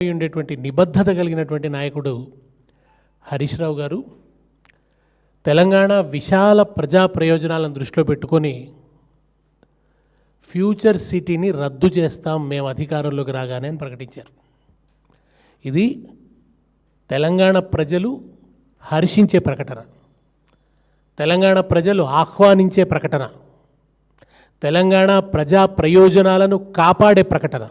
ఉండేటువంటి నిబద్ధత కలిగినటువంటి నాయకుడు హరీష్ రావు గారు తెలంగాణ విశాల ప్రజా ప్రయోజనాలను దృష్టిలో పెట్టుకొని ఫ్యూచర్ సిటీని రద్దు చేస్తాం మేము అధికారంలోకి రాగానే అని ప్రకటించారు. ఇది తెలంగాణ ప్రజలు హర్షించే ప్రకటన, తెలంగాణ ప్రజలు ఆహ్వానించే ప్రకటన, తెలంగాణ ప్రజా ప్రయోజనాలను కాపాడే ప్రకటన.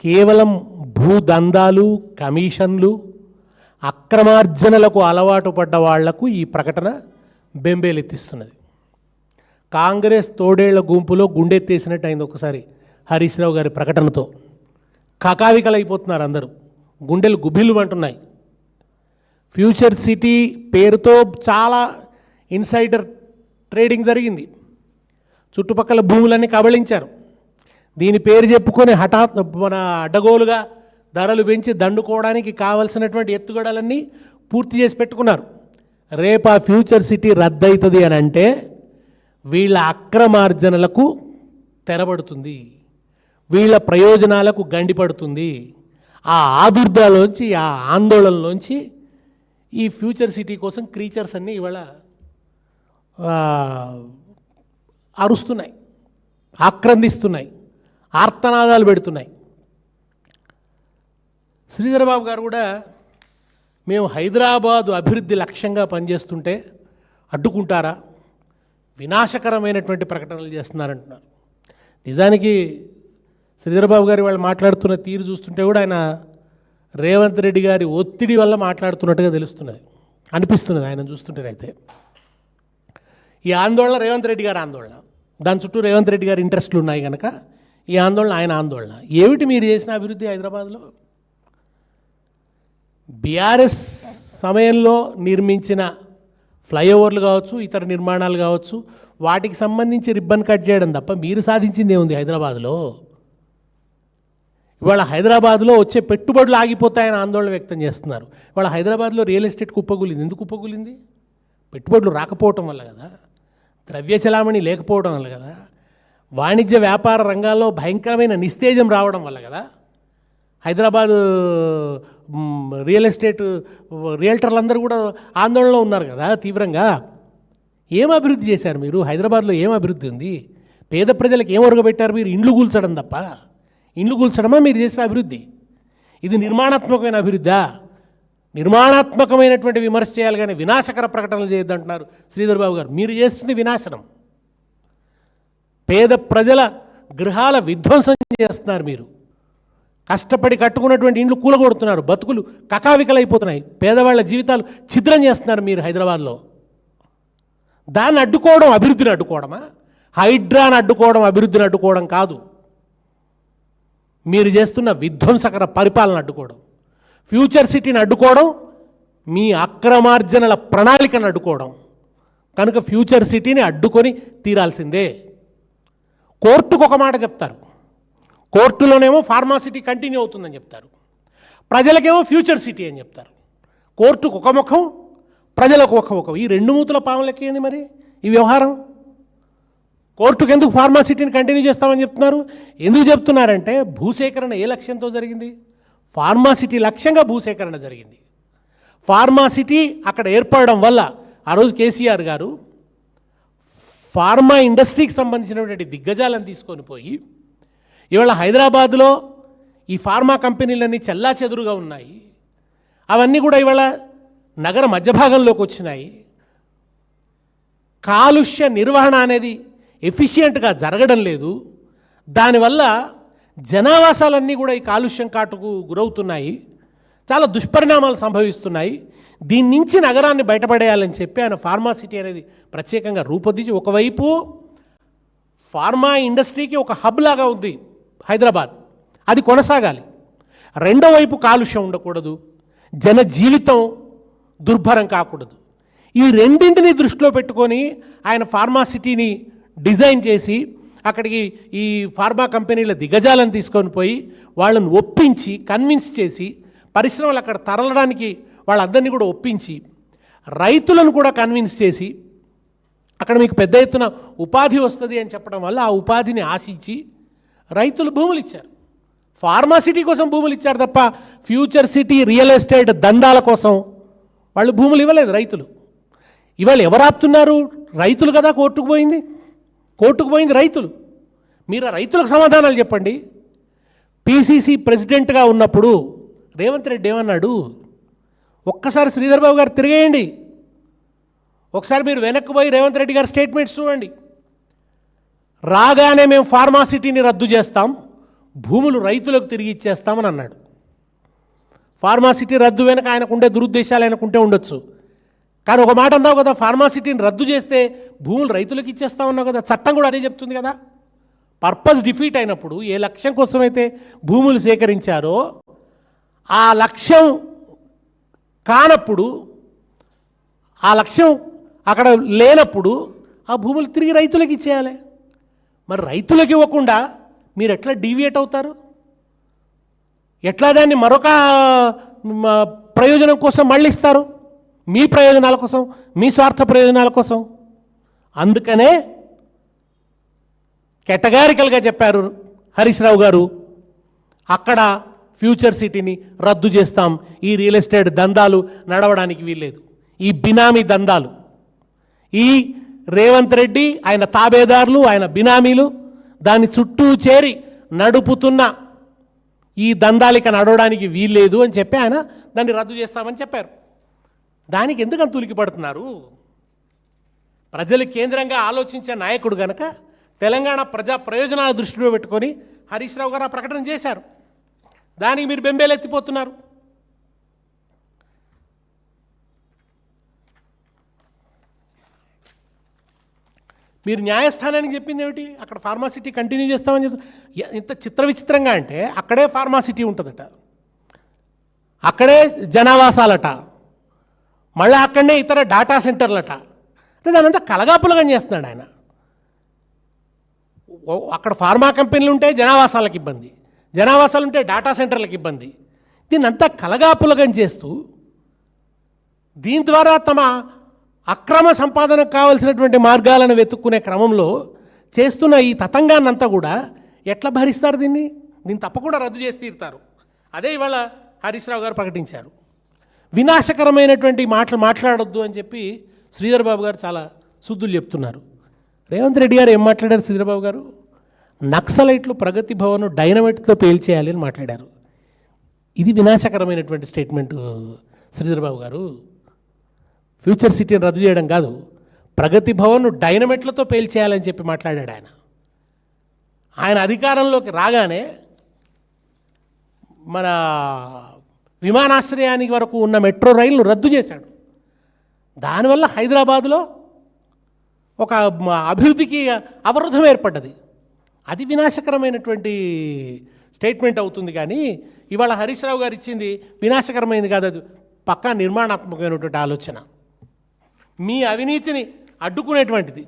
కేవలం భూదందాలు, కమిషన్లు, అక్రమార్జనలకు అలవాటు పడ్డ వాళ్లకు ఈ ప్రకటన బెంబేలెత్తిస్తున్నది. కాంగ్రెస్ తోడేళ్ల గుంపులో గుండెత్తేసినట్టు అయింది ఒకసారి హరీష్ రావు గారి ప్రకటనతో. కకావికలైపోతున్నారు అందరూ, గుండెలు గుబిల్లు అంటున్నాయి. ఫ్యూచర్ సిటీ పేరుతో చాలా ఇన్సైడర్ ట్రేడింగ్ జరిగింది, చుట్టుపక్కల భూములన్నీ కబళించారు. దీని పేరు చెప్పుకొని మన అడ్డగోలుగా ధరలు పెంచి దండుకోవడానికి కావలసినటువంటి ఎత్తుగడలన్నీ పూర్తి చేసి పెట్టుకున్నారు. రేపు ఆ ఫ్యూచర్ సిటీ రద్దవుతుంది అని అంటే వీళ్ళ అక్రమార్జనలకు తెరబడుతుంది, వీళ్ళ ప్రయోజనాలకు గండిపడుతుంది. ఆ ఆదుర్దాలోంచి, ఆ ఆందోళనలోంచి ఈ ఫ్యూచర్ సిటీ కోసం క్రీచర్స్ అన్నీ ఇవాళ అరుస్తున్నాయి, ఆక్రందిస్తున్నాయి, ఆర్తనాదాలు పెడుతున్నాయి. శ్రీధరబాబు గారు కూడా మేము హైదరాబాదు అభివృద్ధి లక్ష్యంగా పనిచేస్తుంటే అడ్డుకుంటారా, వినాశకరమైనటువంటి ప్రకటనలు చేస్తున్నారంటున్నారు. నిజానికి శ్రీధరబాబు గారు వాళ్ళు మాట్లాడుతున్న తీరు చూస్తుంటే కూడా ఆయన రేవంత్ రెడ్డి గారి ఒత్తిడి వల్ల మాట్లాడుతున్నట్టుగా తెలుస్తున్నది, అనిపిస్తున్నది ఆయన చూస్తుంటేనైతే. ఈ ఆందోళన రేవంత్ రెడ్డి గారి ఆందోళన, దాని చుట్టూ రేవంత్ రెడ్డి గారి ఇంట్రెస్ట్లు ఉన్నాయి కనుక ఈ ఆందోళన ఆయన ఆందోళన. ఏమిటి మీరు చేసిన అభివృద్ధి హైదరాబాద్లో? బీఆర్ఎస్ సమయంలో నిర్మించిన ఫ్లైఓవర్లు కావచ్చు, ఇతర నిర్మాణాలు కావచ్చు, వాటికి సంబంధించి రిబ్బన్ కట్ చేయడం తప్ప మీరు సాధించింది ఏముంది హైదరాబాద్లో? ఇవాళ హైదరాబాద్లో వచ్చే పెట్టుబడులు ఆగిపోతాయని ఆందోళన వ్యక్తం చేస్తున్నారు. ఇవాళ హైదరాబాద్లో రియల్ ఎస్టేట్ కుప్పకూలింది. ఎందుకు కుప్పకూలింది? పెట్టుబడులు రాకపోవటం వల్ల కదా, ద్రవ్య చలామణి లేకపోవడం వల్ల కదా, వాణిజ్య వ్యాపార రంగాల్లో భయంకరమైన నిస్తేజం రావడం వల్ల కదా. హైదరాబాద్ రియల్ ఎస్టేట్ రియల్టర్లందరూ కూడా ఆందోళనలో ఉన్నారు కదా తీవ్రంగా. ఏం అభివృద్ధి చేశారు మీరు హైదరాబాద్లో? ఏం అభివృద్ధి ఉంది? పేద ప్రజలకు ఏం ఒరగబెట్టారు మీరు? ఇండ్లు కూల్చడం తప్ప. ఇండ్లు కూల్చడమా మీరు చేసిన అభివృద్ధి? ఇది నిర్మాణాత్మకమైన అభివృద్ధా? నిర్మాణాత్మకమైనటువంటి విమర్శ చేయాలి కానీ వినాశకర ప్రకటనలు చేయొద్దంటున్నారు శ్రీధర్బాబు గారు. మీరు చేస్తుంది వినాశనం, పేద ప్రజల గృహాల విధ్వంసం చేస్తున్నారు. మీరు కష్టపడి కట్టుకున్నటువంటి ఇండ్లు కూలగొడుతున్నారు, బతుకులు కకావికలైపోతున్నాయి, పేదవాళ్ళ జీవితాలు ఛిద్రం చేస్తున్నారు మీరు హైదరాబాద్లో. దాన్ని అడ్డుకోవడం అభివృద్ధిని అడ్డుకోవడమా? హైడ్రాను అడ్డుకోవడం అభివృద్ధిని అడ్డుకోవడం కాదు, మీరు చేస్తున్న విధ్వంసకర పరిపాలన అడ్డుకోవడం. ఫ్యూచర్ సిటీని అడ్డుకోవడం మీ అక్రమార్జనల ప్రణాళికను అడ్డుకోవడం. కనుక ఫ్యూచర్ సిటీని అడ్డుకొని తీరాల్సిందే. కోర్టుకు ఒక మాట చెప్తారు, కోర్టులోనేమో ఫార్మాసిటీ కంటిన్యూ అవుతుందని చెప్తారు, ప్రజలకేమో ఫ్యూచర్ సిటీ అని చెప్తారు. కోర్టుకు ఒక ముఖం, ప్రజలకు ఒక ముఖం. ఈ రెండు మూతుల పాములకి ఏంది మరి ఈ వ్యవహారం? కోర్టుకు ఎందుకు ఫార్మాసిటీని కంటిన్యూ చేస్తామని చెప్తున్నారు? ఎందుకు చెప్తున్నారంటే భూసేకరణ ఏ లక్ష్యంతో జరిగింది? ఫార్మాసిటీ లక్ష్యంగా భూసేకరణ జరిగింది. ఫార్మాసిటీ అక్కడ ఏర్పడడం వల్ల ఆ రోజు కేసీఆర్ గారు ఫార్మా ఇండస్ట్రీకి సంబంధించినటువంటి దిగ్గజాలను తీసుకొని పోయి ఇవాళ హైదరాబాద్లో ఈ ఫార్మా కంపెనీలన్నీ చెల్లాచెదురుగా ఉన్నాయి, అవన్నీ కూడా ఇవాళ నగర మధ్య భాగంలోకి వచ్చినాయి. కాలుష్య నిర్వహణ అనేది ఎఫిషియెంట్గా జరగడం లేదు. దానివల్ల జనావాసాలన్నీ కూడా ఈ కాలుష్యం కాటుకు గురవుతున్నాయి, చాలా దుష్పరిణామాలు సంభవిస్తున్నాయి. దీని నుంచి నగరాన్ని బయటపడేయాలని చెప్పి ఆయన ఫార్మాసిటీ అనేది ప్రత్యేకంగా రూపొందించి, ఒకవైపు ఫార్మా ఇండస్ట్రీకి ఒక హబ్ లాగా ఉంది హైదరాబాద్, అది కొనసాగాలి. రెండో వైపు కాలుష్యం ఉండకూడదు, జన జీవితం దుర్భరం కాకూడదు. ఈ రెండింటిని దృష్టిలో పెట్టుకొని ఆయన ఫార్మాసిటీని డిజైన్ చేసి అక్కడికి ఈ ఫార్మా కంపెనీల దిగ్గజాలను తీసుకొని పోయి వాళ్ళని ఒప్పించి కన్విన్స్ చేసి పరిశ్రమలు అక్కడ తరలడానికి వాళ్ళందరినీ కూడా ఒప్పించి రైతులను కూడా కన్విన్స్ చేసి అక్కడ మీకు పెద్ద ఎత్తున ఉపాధి వస్తుంది అని చెప్పడం వల్ల ఆ ఉపాధిని ఆశించి రైతులు భూములు ఇచ్చారు, ఫార్మాసిటీ కోసం భూములు ఇచ్చారు తప్ప ఫ్యూచర్ సిటీ రియల్ ఎస్టేట్ దందాల కోసం వాళ్ళు భూములు ఇవ్వలేదు రైతులు. ఇవాళ ఎవరు ఆపుతున్నారు? రైతులు కదా కోర్టుకు పోయింది రైతులు. మీరు ఆ రైతులకు సమాధానాలు చెప్పండి. పిసిసి ప్రెసిడెంట్గా ఉన్నప్పుడు రేవంత్ రెడ్డి ఏమన్నాడు? ఒక్కసారి శ్రీధర్ బాబు గారు తిరిగేయండి, ఒకసారి మీరు వెనక్కి పోయి రేవంత్ రెడ్డి గారి స్టేట్మెంట్స్ చూడండి. రాగానే మేము ఫార్మాసిటీని రద్దు చేస్తాం, భూములు రైతులకు తిరిగి ఇచ్చేస్తామని అన్నాడు. ఫార్మాసిటీ రద్దు వెనక ఆయనకుండే దురుద్దేశాలు ఆయనకుంటే ఉండొచ్చు, కానీ ఒక మాట అన్నావు కదా, ఫార్మాసిటీని రద్దు చేస్తే భూములు రైతులకు ఇచ్చేస్తామన్నావు కదా. చట్టం కూడా అదే చెప్తుంది కదా. పర్పస్ డిఫీట్ అయినప్పుడు ఏ లక్ష్యం కోసమైతే భూములు సేకరించారో ఆ లక్ష్యం కానప్పుడు, ఆ లక్ష్యం అక్కడ లేనప్పుడు ఆ భూములు తిరిగి రైతులకు ఇచ్చేయాలి. మరి రైతులకు ఇవ్వకుండా మీరు ఎట్లా డీవియేట్ అవుతారు? ఎట్లా దాన్ని మరొక ప్రయోజనం కోసం మళ్ళీ ఇస్తారు? మీ ప్రయోజనాల కోసం, మీ స్వార్థ ప్రయోజనాల కోసం. అందుకనే కేటగారికల్గా చెప్పారు హరీష్ రావు గారు, అక్కడ ఫ్యూచర్ సిటీని రద్దు చేస్తాం, ఈ రియల్ ఎస్టేట్ దందాలు నడవడానికి వీల్లేదు, ఈ బినామీ దందాలు, ఈ రేవంత్ రెడ్డి ఆయన తాబేదారులు ఆయన బినామీలు దాని చుట్టూ చేరి నడుపుతున్న ఈ దందాలిక నడవడానికి వీల్లేదు అని చెప్పి ఆయన దాన్ని రద్దు చేస్తామని చెప్పారు. దానికి ఎందుకు అంత ఉలికిపడుతున్నారు? ప్రజలు కేంద్రంగా ఆలోచించే నాయకుడు గనక తెలంగాణ ప్రజా ప్రయోజనాల దృష్టిలో పెట్టుకొని హరీష్ రావు గారు ఆ ప్రకటన చేశారు. దానికి మీరు బెంబేలెత్తిపోతున్నారు. మీరు న్యాయస్థానానికి చెప్పింది ఏమిటి? అక్కడ ఫార్మాసిటీ కంటిన్యూ చేస్తామని చెప్తారు. ఇంత చిత్ర విచిత్రంగా అంటే అక్కడే ఫార్మాసిటీ ఉంటుందట, అక్కడే జనావాసాలట, మళ్ళీ అక్కడనే ఇతర డేటా సెంటర్లట. అంటే దాని అంతా కలగాపులగం చేస్తున్నాడు ఆయన. అక్కడ ఫార్మా కంపెనీలు ఉంటే జనావాసాలకు ఇబ్బంది, జనావాసాలు ఉంటే డేటా సెంటర్లకు ఇబ్బంది. దీన్ని అంతా కలగాపులగం చేస్తూ దీని ద్వారా తమ అక్రమ సంపాదనకు కావలసినటువంటి మార్గాలను వెతుక్కునే క్రమంలో చేస్తున్న ఈ తతంగాన్నంతా కూడా ఎట్లా భరిస్తారు? దీన్ని తప్పకుండా రద్దు చేసి తీరుతారు. అదే ఇవాళ హరీష్ రావు గారు ప్రకటించారు. వినాశకరమైనటువంటి మాటలు మాట్లాడొద్దు అని చెప్పి శ్రీధర్ బాబు గారు చాలా శుద్ధులు చెప్తున్నారు. రేవంత్ రెడ్డి గారు ఏం మాట్లాడారు? శ్రీధర్ బాబు గారు నక్సలైట్లు ప్రగతి భవన్ డైనమైట్తో పేల్చేయాలి అని మాట్లాడారు. ఇది వినాశకరమైనటువంటి స్టేట్మెంట్ శ్రీధర్ బాబు గారు. ఫ్యూచర్ సిటీని రద్దు చేయడం కాదు, ప్రగతి భవన్ డైనమైట్లతో పేల్చేయాలని చెప్పి మాట్లాడాడు ఆయన. ఆయన అధికారంలోకి రాగానే మన విమానాశ్రయానికి వరకు ఉన్న మెట్రో రైలును రద్దు చేశాడు. దానివల్ల హైదరాబాదులో ఒక అభివృద్ధికి అవరోధం ఏర్పడ్డది. అది వినాశకరమైనటువంటి స్టేట్మెంట్ అవుతుంది. కానీ ఇవాళ హరీష్ రావు గారు ఇచ్చింది వినాశకరమైనది కాదు, అది పక్కా నిర్మాణాత్మకమైనటువంటి ఆలోచన, మీ అవినీతిని అడ్డుకునేటువంటిది.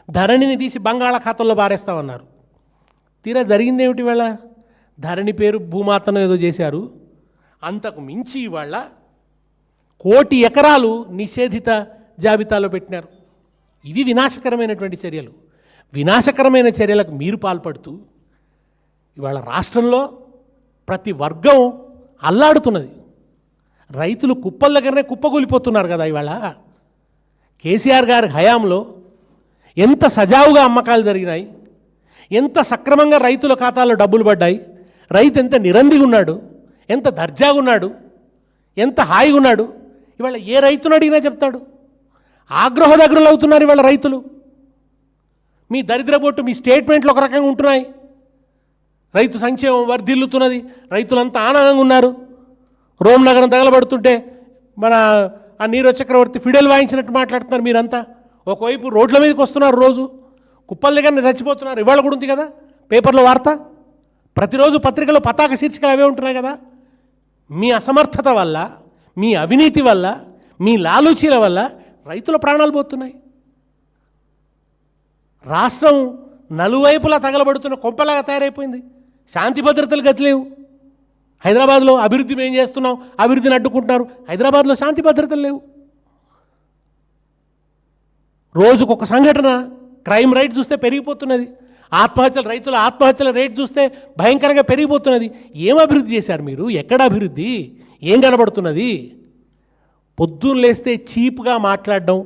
ధరణిని తీసి బంగాళాఖాతంలో పారేస్తామన్నారు. తీరా జరిగింది ఏమిటి? ఇవాళ ధరణి పేరు భూమాతను ఏదో చేశారు. అంతకు మించి ఇవాళ 1 కోటి ఎకరాలు నిషేధిత జాబితాలో పెట్టినారు. ఇవి వినాశకరమైనటువంటి చర్యలు. వినాశకరమైన చర్యలకు మీరు పాల్పడుతూ ఇవాళ రాష్ట్రంలో ప్రతి వర్గం అల్లాడుతున్నది. రైతులు కుప్పల దగ్గరనే కుప్పగూలిపోతున్నారు కదా. ఇవాళ కేసీఆర్ గారి హయాంలో ఎంత సజావుగా అమ్మకాలు జరిగినాయి, ఎంత సక్రమంగా రైతుల ఖాతాలో డబ్బులు పడ్డాయి, రైతు ఎంత నిరందిగా ఉన్నాడు, ఎంత దర్జాగా ఉన్నాడు, ఎంత హాయిగా ఉన్నాడు. ఇవాళ ఏ రైతును అడిగినా చెప్తాడు. ఆగ్రహోదగ్రులు అవుతున్నారు ఇవాళ రైతులు. మీ దరిద్రబొట్టు మీ స్టేట్మెంట్లు ఒక రకంగా ఉంటున్నాయి. రైతు సంక్షేమం వర్ధిల్లుతున్నది, రైతులంతా ఆనందంగా ఉన్నారు. రోమ్ నగరం తగలబడుతుంటే మన ఆ నీరజ్ చక్రవర్తి ఫిడెల్ వాయించినట్టు మాట్లాడుతున్నారు మీరంతా. ఒకవైపు రోడ్ల మీదకి వస్తున్నారు, రోజు కుప్పల దగ్గరనే చచ్చిపోతున్నారు. ఇవాళ కూడా ఉంది కదా పేపర్లో వార్త, ప్రతిరోజు పత్రికలో పతాక శీర్షికలు అవే ఉంటున్నాయి కదా. మీ అసమర్థత వల్ల, మీ అవినీతి వల్ల, మీ లాలూచీల వల్ల రైతుల ప్రాణాలు పోతున్నాయి. రాష్ట్రం నలువైపులా తగలబడుతున్న కొంపలాగా తయారైపోయింది. శాంతి భద్రతలు గతి లేవు. హైదరాబాద్లో అభివృద్ధి మేము చేస్తున్నాం, అభివృద్ధిని అడ్డుకుంటున్నారు. హైదరాబాద్లో శాంతి భద్రతలు లేవు. రోజుకొక సంఘటన, క్రైమ్ రేట్ చూస్తే పెరిగిపోతున్నది. రైతుల ఆత్మహత్యల రేట్ చూస్తే భయంకరంగా పెరిగిపోతున్నది. ఏం అభివృద్ధి చేశారు మీరు? ఎక్కడ అభివృద్ధి? ఏం కనబడుతున్నది? పొద్దున్న లేస్తే చీప్గా మాట్లాడడం,